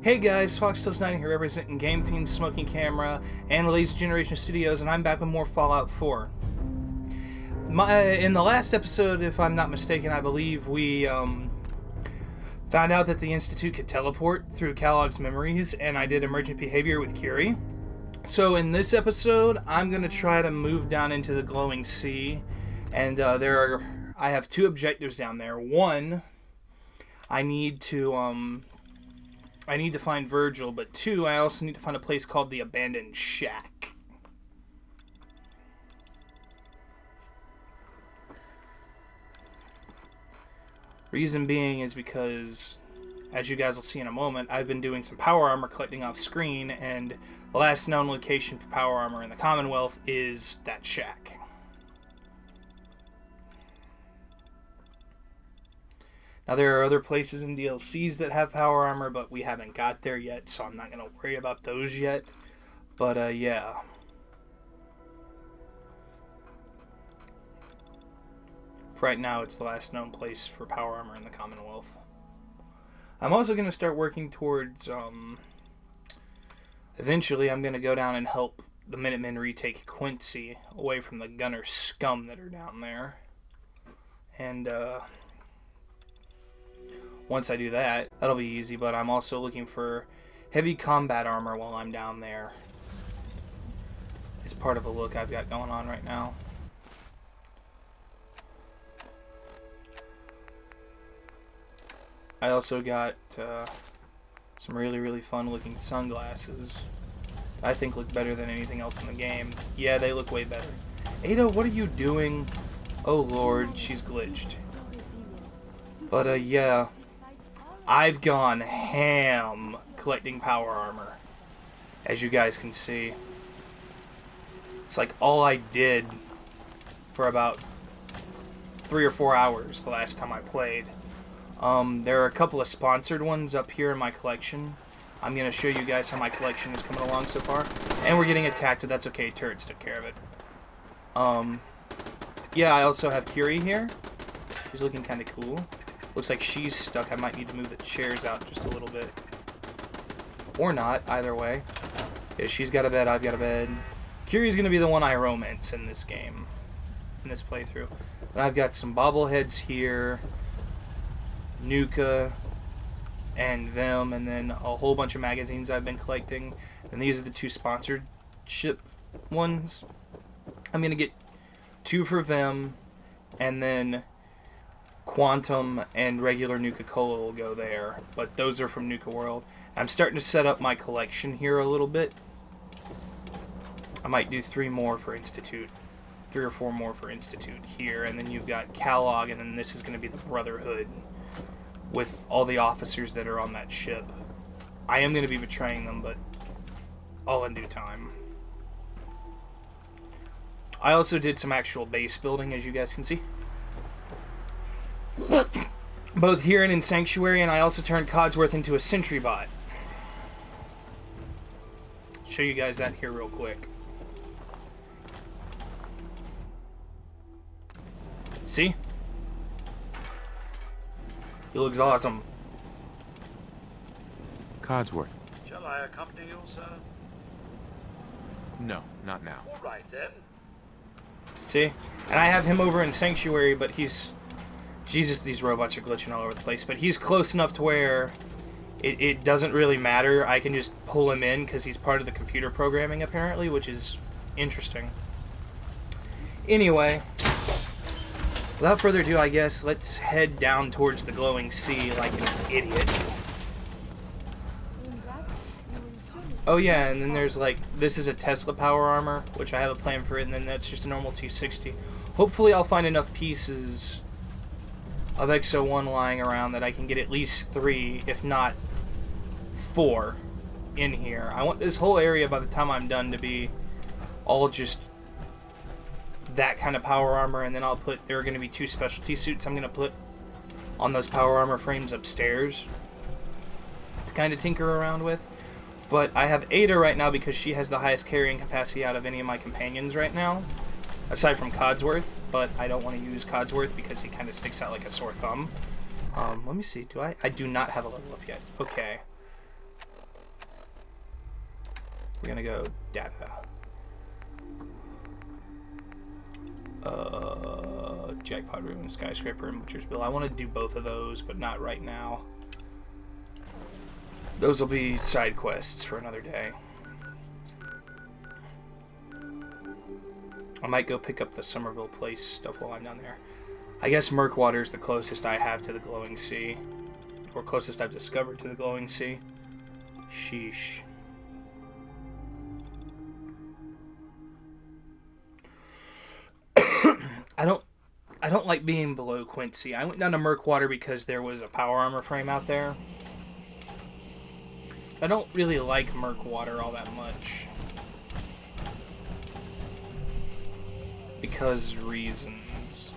Hey guys, Foxtails9 here representing Game Fiends, Smoking Camera, and Lazy Generation Studios, and I'm back with more Fallout 4. In the last episode, if I'm not mistaken, I believe we found out that the Institute could teleport through Kellogg's memories, and I did emergent behavior with Curie. So in this episode, I'm going to try to move down into the glowing sea, and I have two objectives down there. One, I need to find Virgil, but two, I also need to find a place called the Abandoned Shack. Reason being is because, as you guys will see in a moment, I've been doing some power armor collecting off screen, and the last known location for power armor in the Commonwealth is that shack. Now, there are other places in DLCs that have power armor, but we haven't got there yet, so I'm not going to worry about those yet. But, yeah. For right now, it's the last known place for power armor in the Commonwealth. I'm also going to start working towards, eventually I'm going to go down and help the Minutemen retake Quincy away from the gunner scum that are down there. And, once I do that, that'll be easy, but I'm also looking for heavy combat armor while I'm down there. It's part of a look I've got going on right now. I also got some really fun looking sunglasses. I think look better than anything else in the game. Yeah, they look way better. Ada, what are you doing? Oh lord, she's glitched. But yeah. I've gone ham collecting power armor, as you guys can see. It's like all I did for about 3 or 4 hours the last time I played. There are a couple of sponsored ones up here in my collection. I'm going to show you guys how my collection is coming along so far. And we're getting attacked, but that's okay, turrets took care of it. Yeah, I also have Curie here. She's looking kind of cool. Looks like she's stuck. I might need to move the chairs out just a little bit. Or not, either way. Yeah, she's got a bed, I've got a bed. Curie's going to be the one I romance in this game. In this playthrough. And I've got some bobbleheads here. Nuka. And them. And then a whole bunch of magazines I've been collecting. And these are the two sponsored ship ones. I'm going to get 2 for them. And then Quantum and regular Nuka-Cola will go there, but those are from Nuka World. I'm starting to set up my collection here a little bit. I might do 3 more for Institute. 3 or 4 more for Institute here, and then you've got Kellogg, and then this is going to be the Brotherhood with all the officers that are on that ship. I am going to be betraying them, but all in due time. I also did some actual base building, as you guys can see. Both here and in Sanctuary, and I also turned Codsworth into a sentry bot. Show you guys that here real quick. See? He looks awesome. Codsworth. Shall I accompany you, sir? No, not now. All right, then. See? And I have him over in Sanctuary, but he's... Jesus, these robots are glitching all over the place. But he's close enough to where it doesn't really matter. I can just pull him in because he's part of the computer programming, apparently, which is interesting. Anyway, without further ado, I guess, let's head down towards the glowing sea like an idiot. Oh yeah, and then there's like, this is a Tesla power armor, which I have a plan for it, and then that's just a normal 260. Hopefully I'll find enough pieces of XO1 lying around that I can get at least 3, if not 4, in here. I want this whole area by the time I'm done to be all just that kind of power armor, and then I'll put, there are going to be 2 specialty suits I'm going to put on those power armor frames upstairs to kind of tinker around with. But I have Ada right now because she has the highest carrying capacity out of any of my companions right now, aside from Codsworth, but I don't want to use Codsworth because he kind of sticks out like a sore thumb. Let me see, do I do not have a level up yet. Okay. We're gonna go data. Jackpot Room, Skyscraper, and Butcher's Bill. I want to do both of those, but not right now. Those will be side quests for another day. I might go pick up the Somerville Place stuff while I'm down there. I guess Murkwater is the closest I have to the Glowing Sea. Or closest I've discovered to the Glowing Sea. Sheesh. I don't like being below Quincy. I went down to Murkwater because there was a power armor frame out there. I don't really like Murkwater all that much. Because reasons.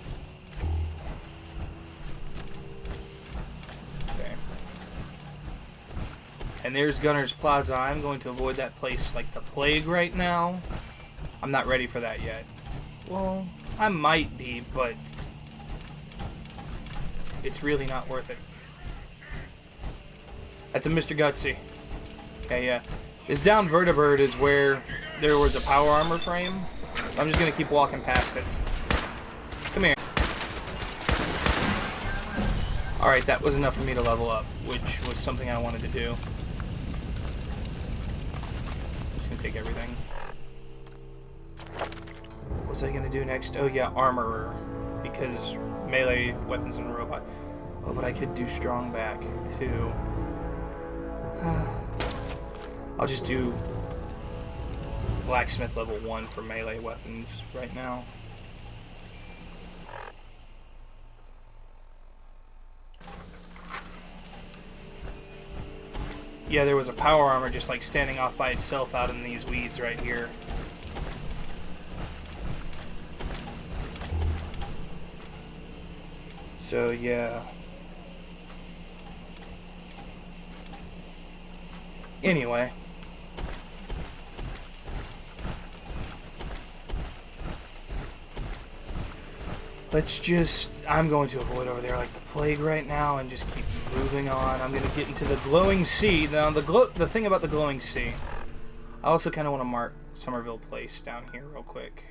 Okay. And there's Gunner's Plaza. I'm going to avoid that place like the plague right now. I'm not ready for that yet. Well, I might be, but it's really not worth it. That's a Mr. Gutsy. Okay, yeah. This down Vertibird is where there was a power armor frame. I'm just gonna keep walking past it. Come here. Alright, that was enough for me to level up, which was something I wanted to do. I'm just gonna take everything. What was I gonna do next? Oh yeah, Armorer. Because melee weapons and robot. Oh, but I could do strong back too. I'll just do Blacksmith level 1 for melee weapons right now. Yeah, there was a power armor just like standing off by itself out in these weeds right here. So yeah. Anyway. I'm going to avoid over there like the plague right now and just keep moving on. I'm going to get into the Glowing Sea. Now, the thing about the Glowing Sea, I also kind of want to mark Somerville Place down here real quick.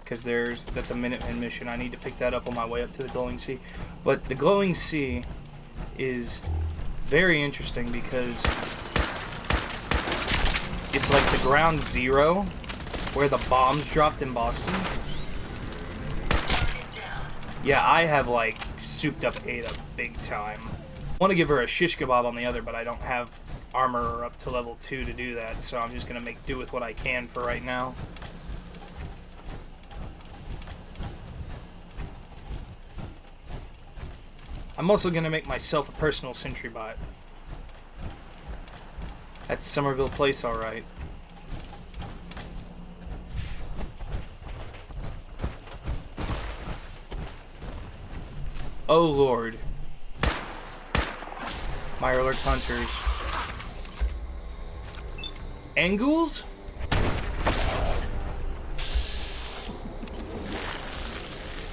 Because that's a Minuteman mission. I need to pick that up on my way up to the Glowing Sea. But the Glowing Sea is very interesting because it's like the ground zero where the bombs dropped in Boston. Yeah, I have like souped up Ada big time. I want to give her a shish kebab on the other, but I don't have armor up to level 2 to do that, so I'm just going to make do with what I can for right now. I'm also going to make myself a personal sentry bot. That's Somerville Place, alright. Oh lord. Mirelurk Hunters. Angles?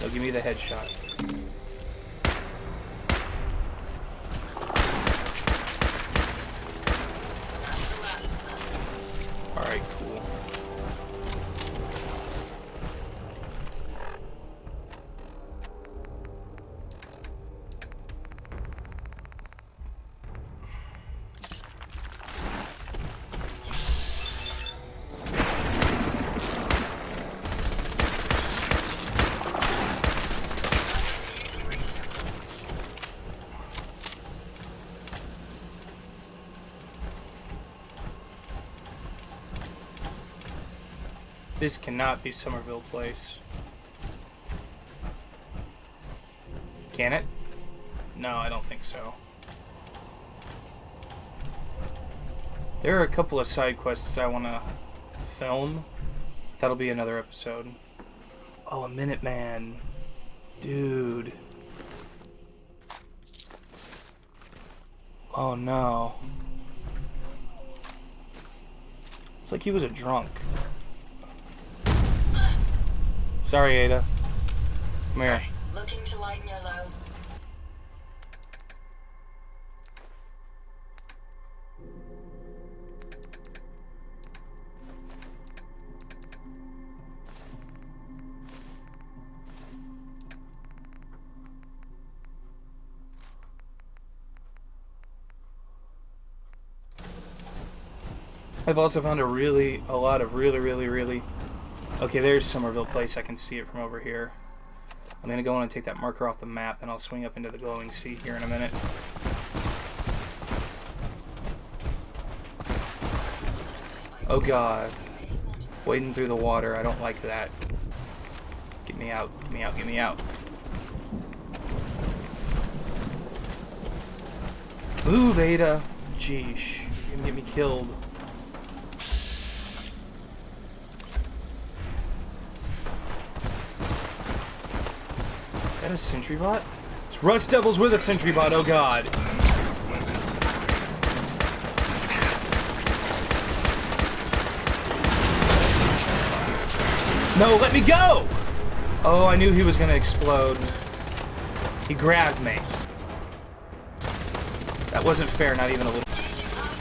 They'll give me the headshot. Alright, cool. This cannot be Somerville Place. Can it? No, I don't think so. There are a couple of side quests I want to film. That'll be another episode. Oh, a Minuteman. Dude. Oh no. It's like he was a drunk. Sorry, Ada. Come here. Looking to lighten your load. I've also found a lot of really... Okay, there's Somerville Place. I can see it from over here. I'm gonna go in and take that marker off the map, and I'll swing up into the glowing sea here in a minute. Oh god. Wading through the water. I don't like that. Get me out. Get me out. Get me out. Move, Ada. Jeesh. You're gonna get me killed. Is that a sentry bot? It's Rust Devils with a sentry bot. Oh god. No, let me go! Oh, I knew he was gonna explode. He grabbed me. That wasn't fair, not even a little.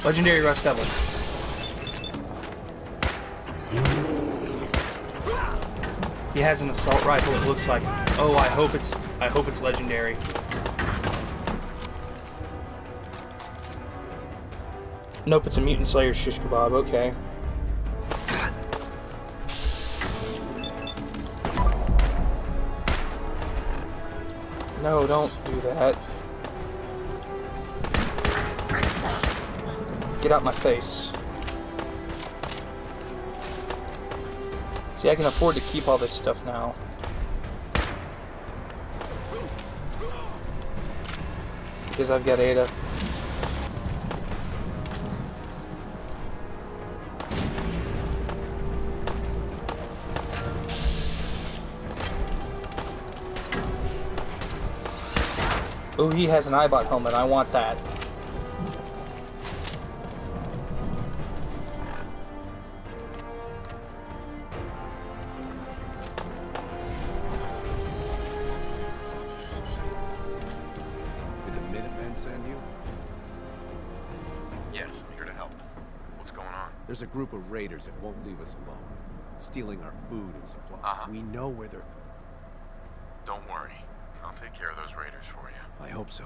Legendary Rust Devil. He has an assault rifle, it looks like. Oh, I hope it's legendary. Nope, it's a Mutant Slayer shish kebab, okay. No, don't do that. Get out my face. See, I can afford to keep all this stuff now. Because I've got Ada. Oh, he has an Eyebot helmet. I want that. Did the Minutemen send you? Yes, I'm here to help. What's going on? There's a group of raiders that won't leave us alone. Stealing our food and supplies. We know where they're... Don't worry. I'll take care of those raiders for you. I hope so.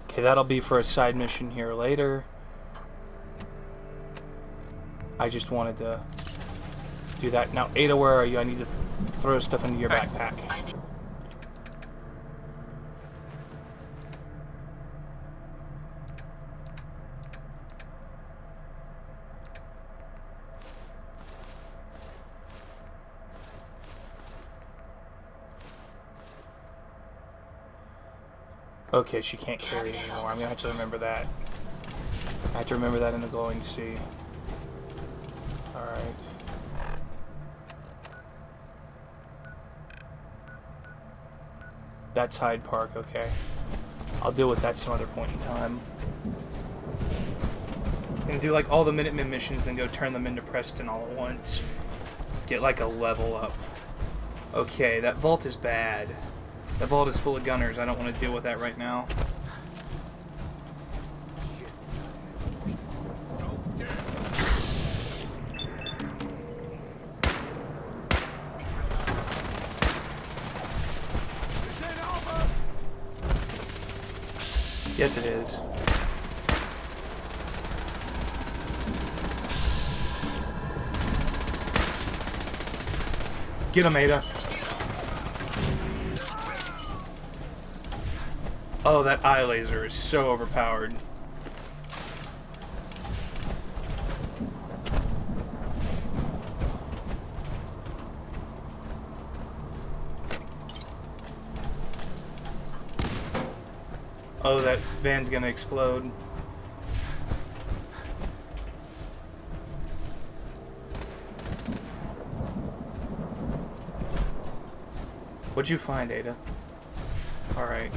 Okay, that'll be for a side mission here later. I just wanted to do that. Now, Ada, where are you? I need to throw stuff into your backpack. Okay, she can't carry it anymore. I'm gonna have to remember that. I have to remember that in the glowing sea. Alright. That's Hyde Park, okay. I'll deal with that some other point in time. I'm gonna do like all the Minutemen missions, then go turn them into Preston all at once. Get like a level up. Okay, that vault is bad. That vault is full of gunners. I don't want to deal with that right now. Yes, it is. Get him, Ada. Oh, that eye laser is so overpowered. Oh, that van's gonna explode. What'd you find, Ada? Alright.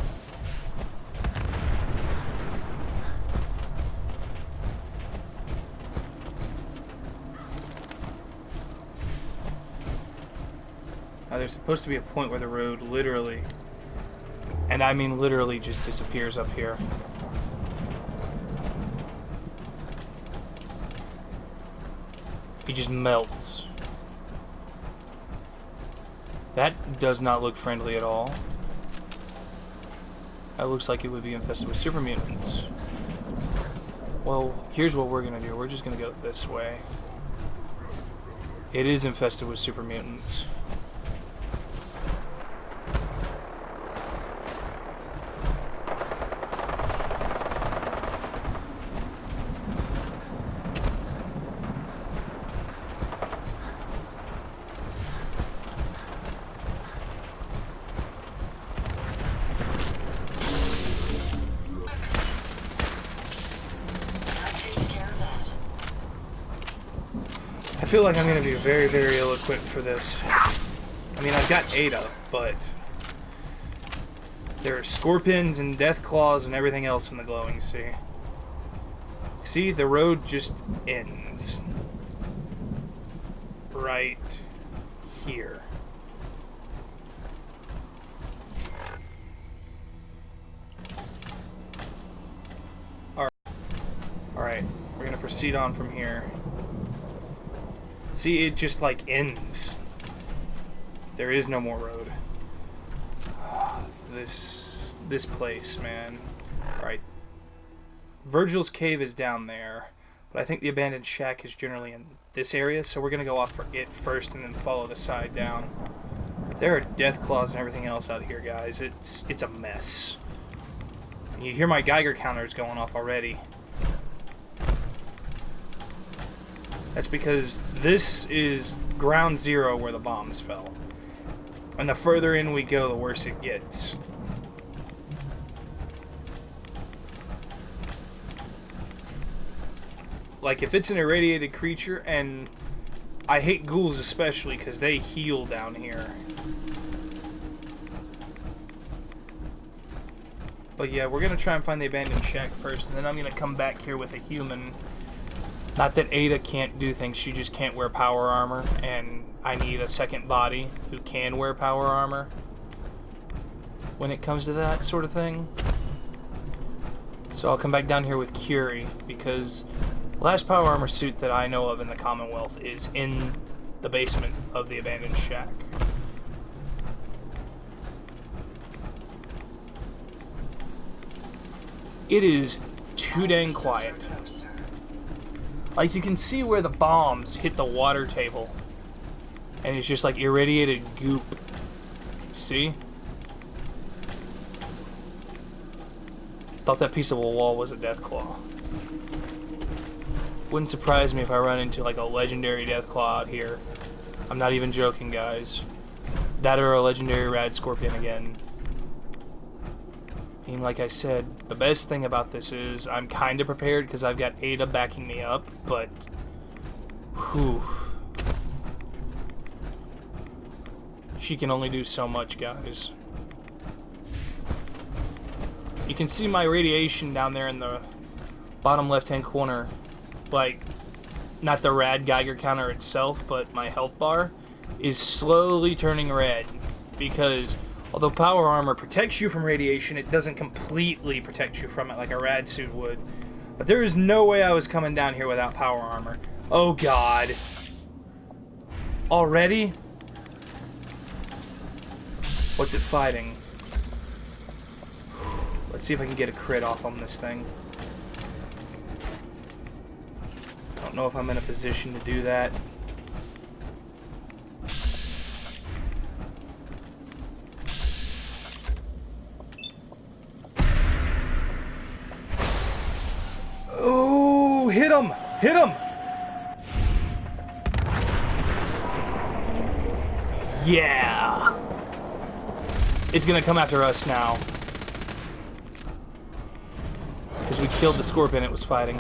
Now, there's supposed to be a point where the road literally, and I mean literally, just disappears up here. He just melts. That does not look friendly at all. That looks like it would be infested with super mutants. Well, here's what we're gonna do. We're just gonna go this way. It is infested with super mutants. I feel like I'm going to be very, very ill-equipped for this. I mean, I've got Ada, but there are scorpions and death claws and everything else in the glowing sea. See, the road just ends right here. Alright, we're going to proceed on from here. See, it just, like, ends. There is no more road. This place, man. Alright. Virgil's Cave is down there, but I think the abandoned shack is generally in this area, so we're gonna go off for it first and then follow the side down. There are death claws and everything else out here, guys. It's a mess. You hear my Geiger counters going off already. That's because this is ground zero where the bombs fell. And the further in we go, the worse it gets. Like, if it's an irradiated creature, and I hate ghouls especially because they heal down here. But yeah, we're going to try and find the abandoned shack first, and then I'm going to come back here with a human. Not that Ada can't do things, she just can't wear power armor, and I need a second body who can wear power armor when it comes to that sort of thing. So I'll come back down here with Curie, because the last power armor suit that I know of in the Commonwealth is in the basement of the abandoned shack. It is too dang quiet. Like, you can see where the bombs hit the water table. And it's just like irradiated goop. See? Thought that piece of a wall was a Deathclaw. Wouldn't surprise me if I run into like a legendary Deathclaw out here. I'm not even joking, guys. That or a legendary Rad Scorpion again. I mean, like I said, the best thing about this is I'm kind of prepared because I've got Ada backing me up, but whew. She can only do so much, guys. You can see my radiation down there in the bottom left-hand corner. Like, not the Rad Geiger counter itself, but my health bar is slowly turning red because although power armor protects you from radiation, it doesn't completely protect you from it like a rad suit would. But there is no way I was coming down here without power armor. Oh god. Already? What's it fighting? Let's see if I can get a crit off on this thing. I don't know if I'm in a position to do that. Oh, hit him! Hit him! Yeah! It's gonna come after us now. Because we killed the scorpion it was fighting.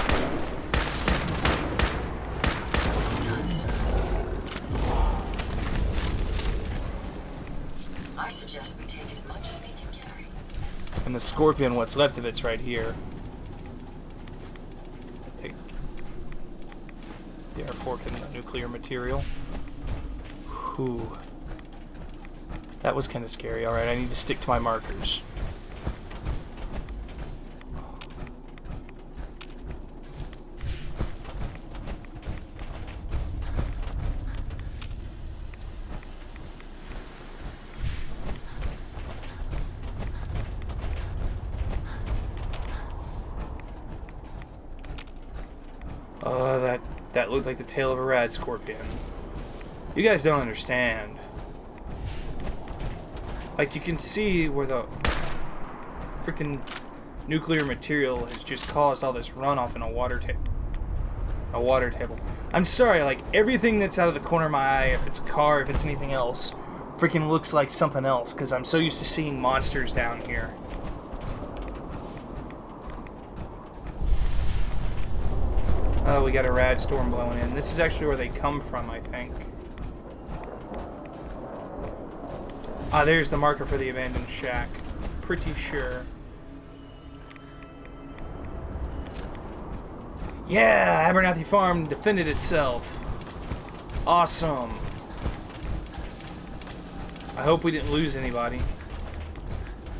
I suggest we take as much as we can carry. And the scorpion, what's left of it's right here. Take the R4 and the nuclear material. Whew. That was kind of scary. Alright, I need to stick to my markers. That looked like the tail of a rad scorpion. You guys don't understand. Like, you can see where the freaking nuclear material has just caused all this runoff in a water table. I'm sorry, like, everything that's out of the corner of my eye, if it's a car, if it's anything else, freaking looks like something else, because I'm so used to seeing monsters down here. Oh, we got a rad storm blowing in. This is actually where they come from, I think. Ah, there's the marker for the abandoned shack. Pretty sure. Yeah! Abernathy Farm defended itself. Awesome. I hope we didn't lose anybody.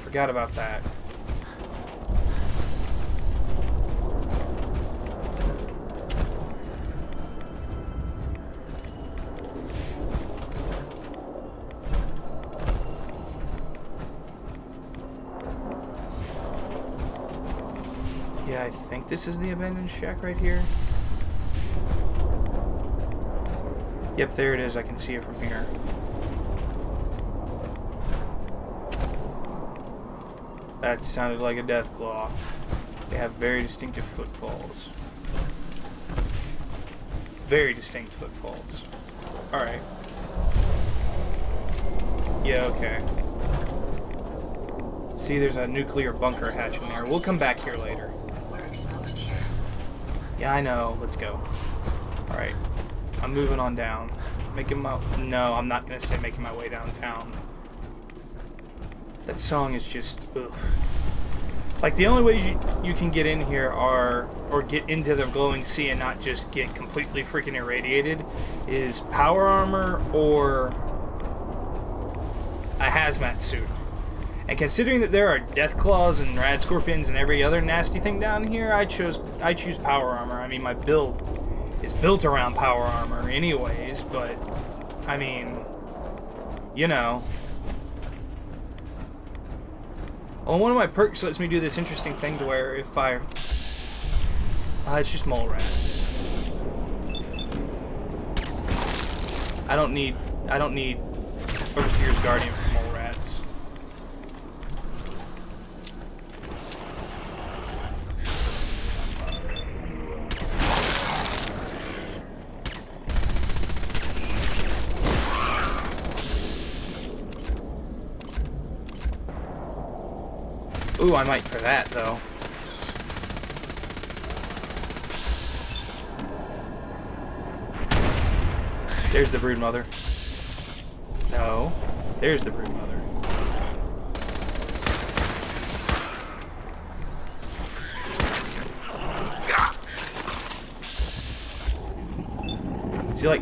Forgot about that. Yeah, I think this is the abandoned shack right here. Yep, there it is. I can see it from here. That sounded like a death claw. They have very distinctive footfalls. Very distinct footfalls. Alright. Yeah, okay. See, there's a nuclear bunker hatch in there. We'll come back here later. We're exposed here. Yeah, I know. Let's go. Alright. I'm moving on down. Making my... No, I'm not going to say making my way downtown. That song is just... Ugh. Like, the only way you can get in here are... Or get into the glowing sea and not just get completely freaking irradiated is power armor or a hazmat suit. And considering that there are death claws and rad scorpions and every other nasty thing down here, I choose power armor. I mean, my build is built around power armor anyways, but I mean, you know. Well, one of my perks lets me do this interesting thing to where if I it's just mole rats. I don't need Overseer's Guardian for mole rats. Ooh, I might for that, though. There's the broodmother. No. There's the broodmother. See, like,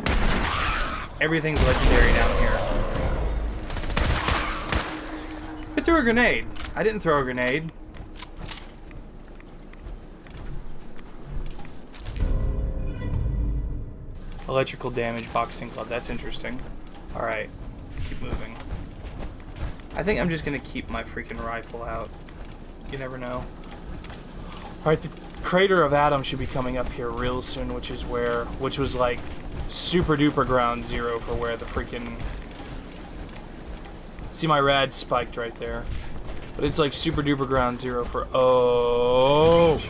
everything's legendary down here. I threw a grenade. I didn't throw a grenade. Electrical damage boxing club. That's interesting. Alright. Let's keep moving. I think I'm just gonna keep my freaking rifle out. You never know. Alright, the Crater of Adam should be coming up here real soon, which was like super duper ground zero for where the freaking... See, my rad spiked right there. But it's like super duper ground zero for... Oh!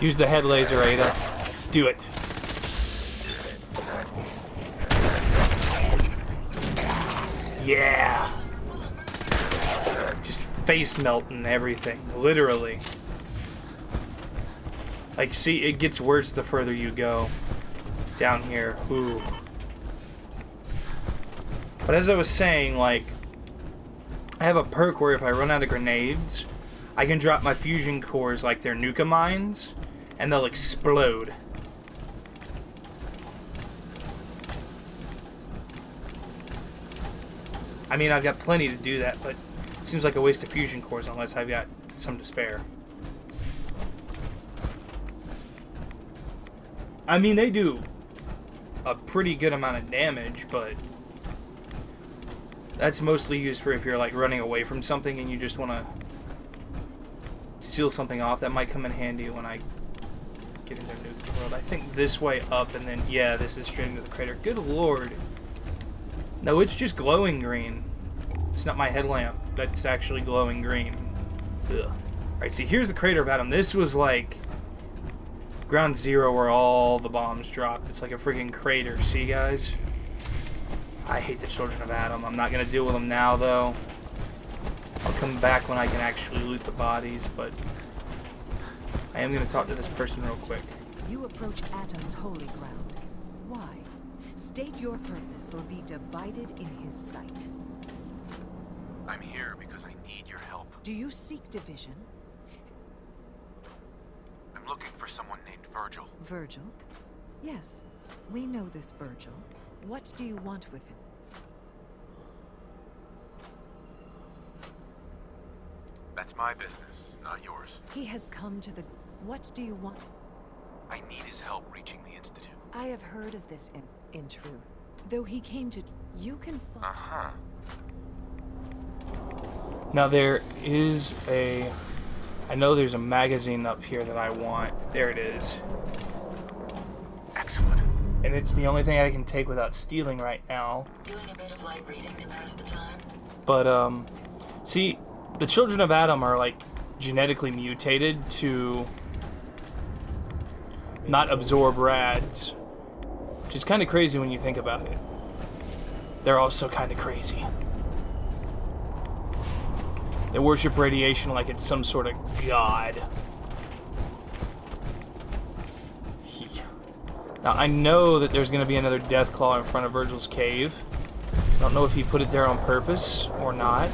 Use the head laser, Ada. Do it. Yeah! Just face melting everything, literally. Like, see, it gets worse the further you go. Down here. Ooh. But as I was saying, like, I have a perk where if I run out of grenades, I can drop my fusion cores like they're Nuka mines, and they'll explode. I mean, I've got plenty to do that, but it seems like a waste of fusion cores unless I've got some to spare. I mean, they do a pretty good amount of damage, but that's mostly used for if you're like running away from something and you just want to steal something off. That might come in handy when I get into Nuke World. I think this way up, and then yeah, this is straight into the crater. Good lord. No, it's just glowing green. It's not my headlamp. That's actually glowing green. Ugh. Alright, see, here's the crater of Adam. This was like ground zero where all the bombs dropped. It's like a freaking crater. See, guys? I hate the Children of Adam. I'm not going to deal with them now, though. I'll come back when I can actually loot the bodies, but I am going to talk to this person real quick. You approach Atom's holy ground. Why? State your purpose or be divided in his sight. I'm here because I need your help. Do you seek division? I'm looking for someone named Virgil. Virgil? Yes, we know this Virgil. What do you want with him? That's my business, not yours. He has come to the... What do you want? I need his help reaching the Institute. I have heard of this in truth. Though he came to... You can find... Uh-huh. Now there is a... I know there's a magazine up here that I want. There it is. Excellent. And it's the only thing I can take without stealing right now. Doing a bit of light reading to pass the time. But, see, the Children of Adam are, like, genetically mutated to not absorb rads. Which is kind of crazy when you think about it. They're also kind of crazy. They worship radiation like it's some sort of god. Now, I know that there's going to be another Deathclaw in front of Virgil's cave. I don't know if he put it there on purpose or not.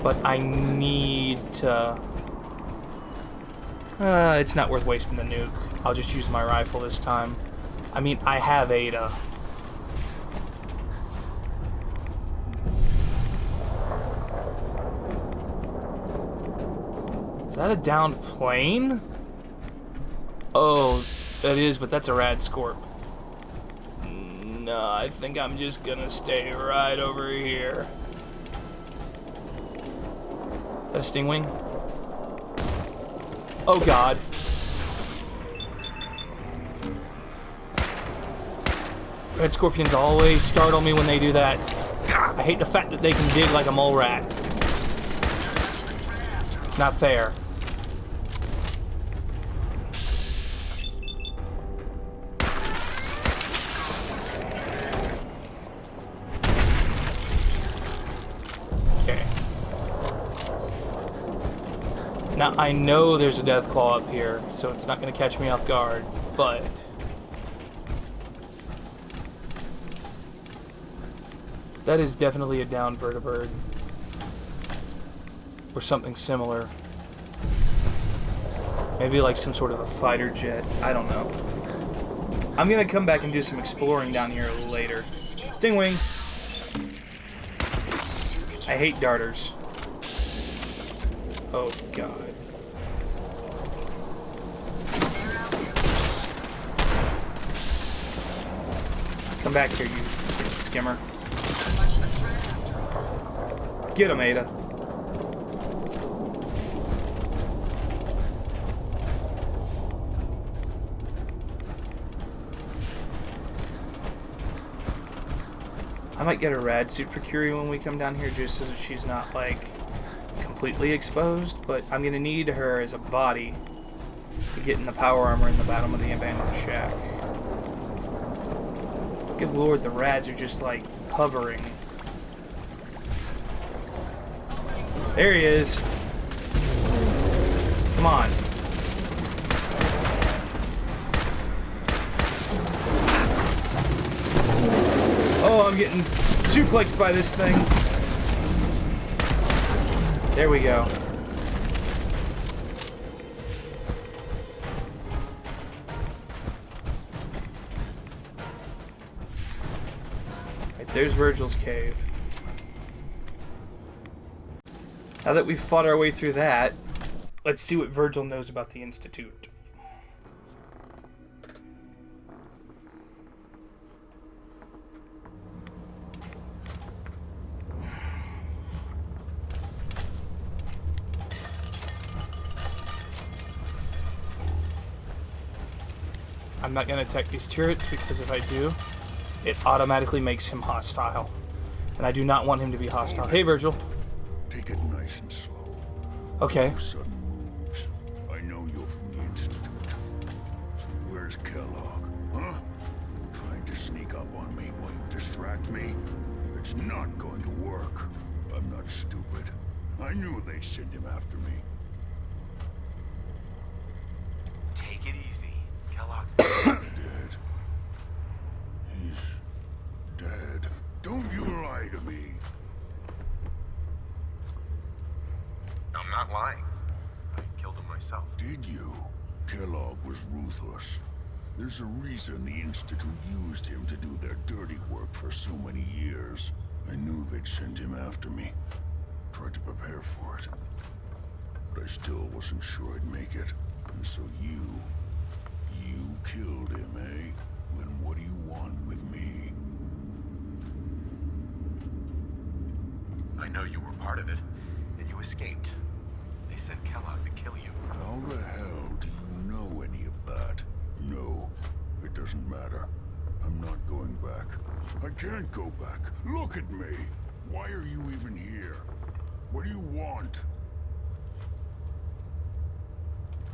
But I need to... it's not worth wasting the nuke. I'll just use my rifle this time. I mean, I have Ada. Is that a downed plane? Oh, that is, but that's a rad Scorp. No, I think I'm just gonna stay right over here. A Stingwing? Oh god. Red Scorpions always startle me when they do that. I hate the fact that they can dig like a mole rat. It's not fair. Okay. Now, I know there's a Deathclaw up here, so it's not going to catch me off guard, but... that is definitely a downed vertibird. Or something similar. Maybe like some sort of a fighter jet. I don't know. I'm going to come back and do some exploring down here later. Stingwing! I hate darters. Oh god. Come back here, you skimmer. Get him, Ada. I might get a rad suit for Curie when we come down here just so that she's not, like, completely exposed, but I'm gonna need her as a body to get in the power armor in the bottom of the abandoned shack. Good lord, the rads are just, like, hovering. There he is. Come on. Oh, I'm getting suplexed by this thing. There we go. Right, there's Virgil's cave. Now that we've fought our way through that, let's see what Virgil knows about the Institute. I'm not going to attack these turrets because if I do, it automatically makes him hostile. And I do not want him to be hostile. Hey, Virgil. Take it nice and slow. Okay. No sudden moves. I know you're from the Institute. So where's Kellogg? Huh? Trying to sneak up on me while you distract me? It's not going to work. I'm not stupid. I knew they'd send him after me. Take it easy. Kellogg's Dead. He's dead. Don't you lie to me. I'm not lying. I killed him myself. Did you? Kellogg was ruthless. There's a reason the Institute used him to do their dirty work for so many years. I knew they'd send him after me. Tried to prepare for it. But I still wasn't sure I'd make it. And so you killed him, eh? Then what do you want with me? I know you were part of it, and you escaped. They sent Kellogg to kill you. How the hell do you know any of that? No, it doesn't matter. I'm not going back. I can't go back. Look at me. Why are you even here? What do you want?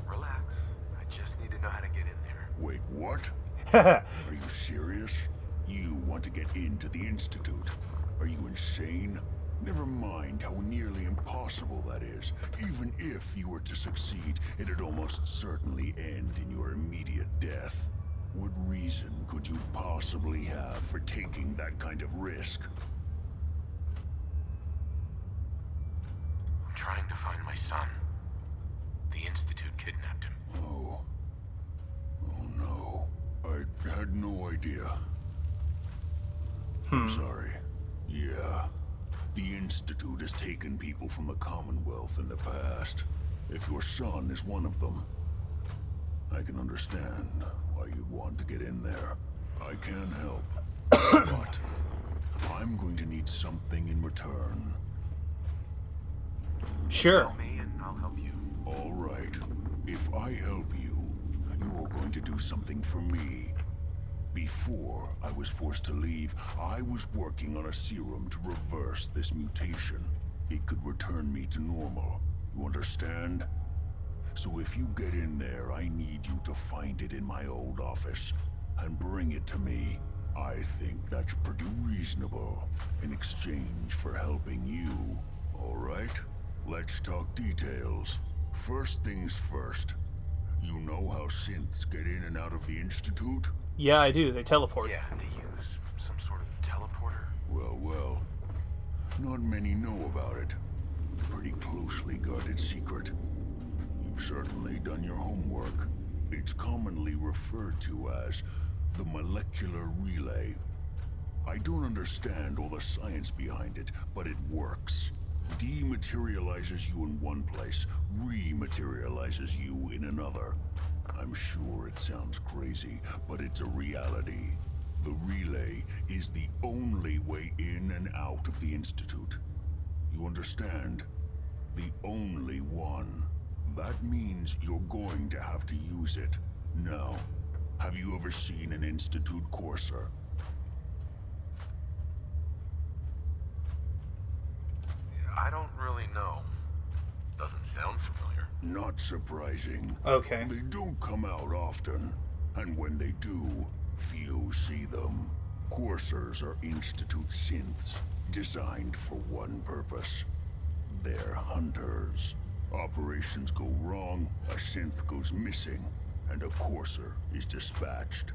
Relax. I just need to know how to get in there. Wait, what? Are you serious? You want to get into the Institute? Are you insane? Never mind how nearly impossible that is. Even if you were to succeed, it'd almost certainly end in your immediate death. What reason could you possibly have for taking that kind of risk? I'm trying to find my son. The Institute kidnapped him. Oh. Oh no. I had no idea. I'm sorry. Yeah. The Institute has taken people from the Commonwealth in the past. If your son is one of them, I can understand why you'd want to get in there. I can help. But I'm going to need something in return. Sure. Tell me and I'll help you. All right. If I help you, you're going to do something for me. Before I was forced to leave, I was working on a serum to reverse this mutation. It could return me to normal. You understand? So if you get in there, I need you to find it in my old office and bring it to me. I think that's pretty reasonable in exchange for helping you. All right? Let's talk details. First things first. You know how synths get in and out of the Institute? Yeah, I do. They teleport. Yeah, they use some sort of teleporter. Well. Not many know about it. Pretty closely guarded secret. You've certainly done your homework. It's commonly referred to as the molecular relay. I don't understand all the science behind it, but it works. Dematerializes you in one place, rematerializes you in another. I'm sure it sounds crazy, but it's a reality. The relay is the only way in and out of the Institute. You understand? The only one. That means you're going to have to use it. Now, have you ever seen an Institute courser? I don't really know. Doesn't sound familiar. Not surprising. Okay. They don't come out often, and when they do, few see them. Coursers are Institute synths, designed for one purpose. They're hunters. Operations go wrong, a synth goes missing, and a courser is dispatched.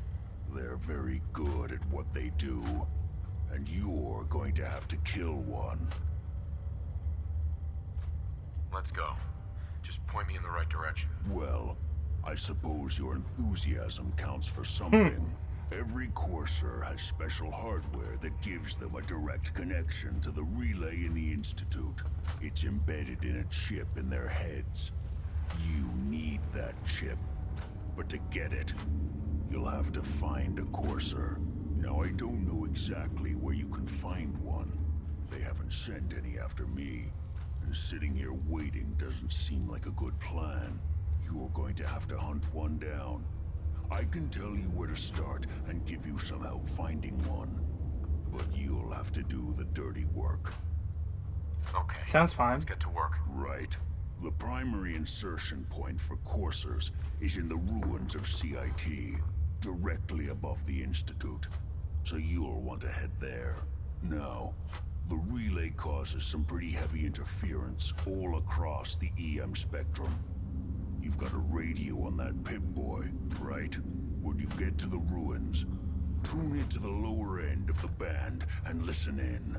They're very good at what they do, and you're going to have to kill one. Let's go. Just point me in the right direction. Well, I suppose your enthusiasm counts for something. Every courser has special hardware that gives them a direct connection to the relay in the Institute. It's embedded in a chip in their heads. You need that chip. But to get it, you'll have to find a courser. Now, I don't know exactly where you can find one. They haven't sent any after me. And sitting here waiting doesn't seem like a good plan. You're going to have to hunt one down. I can tell you where to start and give you some help finding one. But you'll have to do the dirty work. Okay. Sounds fine. Let's get to work. Right. The primary insertion point for coursers is in the ruins of CIT, directly above the Institute. So you'll want to head there. Now, the relay causes some pretty heavy interference all across the EM spectrum. You've got a radio on that Pip-Boy, right? When you get to the ruins, tune into the lower end of the band and listen in.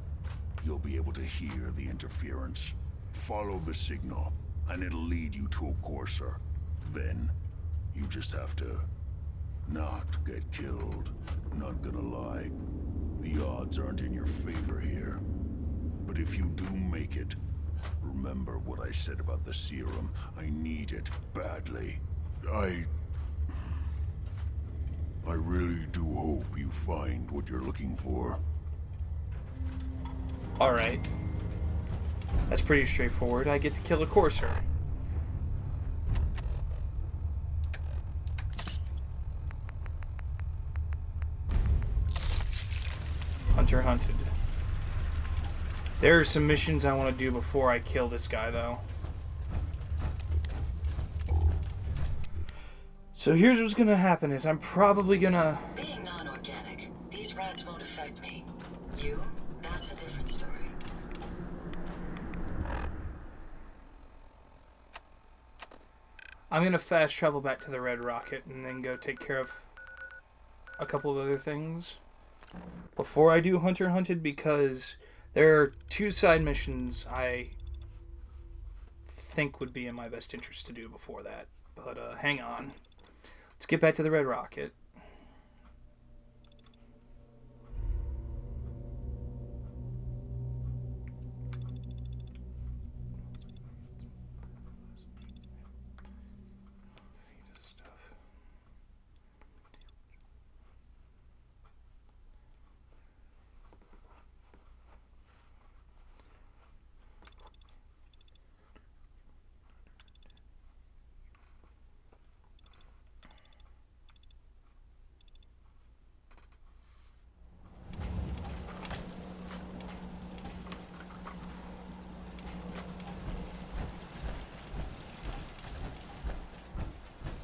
You'll be able to hear the interference. Follow the signal, and it'll lead you to a courser. Then, you just have to not get killed. Not gonna lie, the odds aren't in your favor here. But if you do make it, remember what I said about the serum. I need it badly. I really do hope you find what you're looking for. Alright. That's pretty straightforward. I get to kill a courser. Hunter hunted. There are some missions I want to do before I kill this guy, though. So here's what's gonna happen is I'm probably gonna... Being non-organic, these rats won't affect me. You? That's a different story. I'm gonna fast travel back to the Red Rocket and then go take care of a couple of other things before I do Hunter hunted, because there are 2 side missions I think would be in my best interest to do before that. But hang on. Let's get back to the Red Rocket.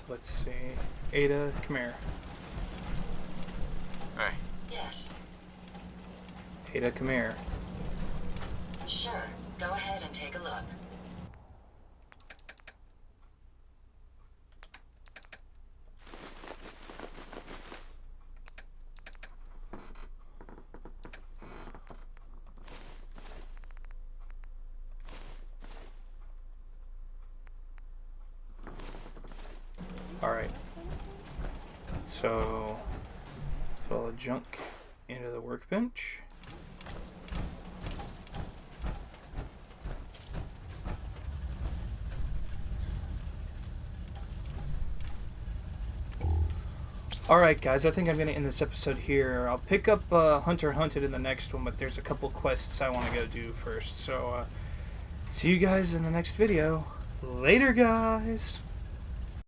Let's see. Ada, come here. Hey. Yes. Ada, come here. Sure. Go ahead and take a look. Alright. So, put all the junk into the workbench. Alright guys, I think I'm going to end this episode here. I'll pick up Hunter Hunted in the next one, but there's a couple quests I want to go do first. So, see you guys in the next video. Later guys!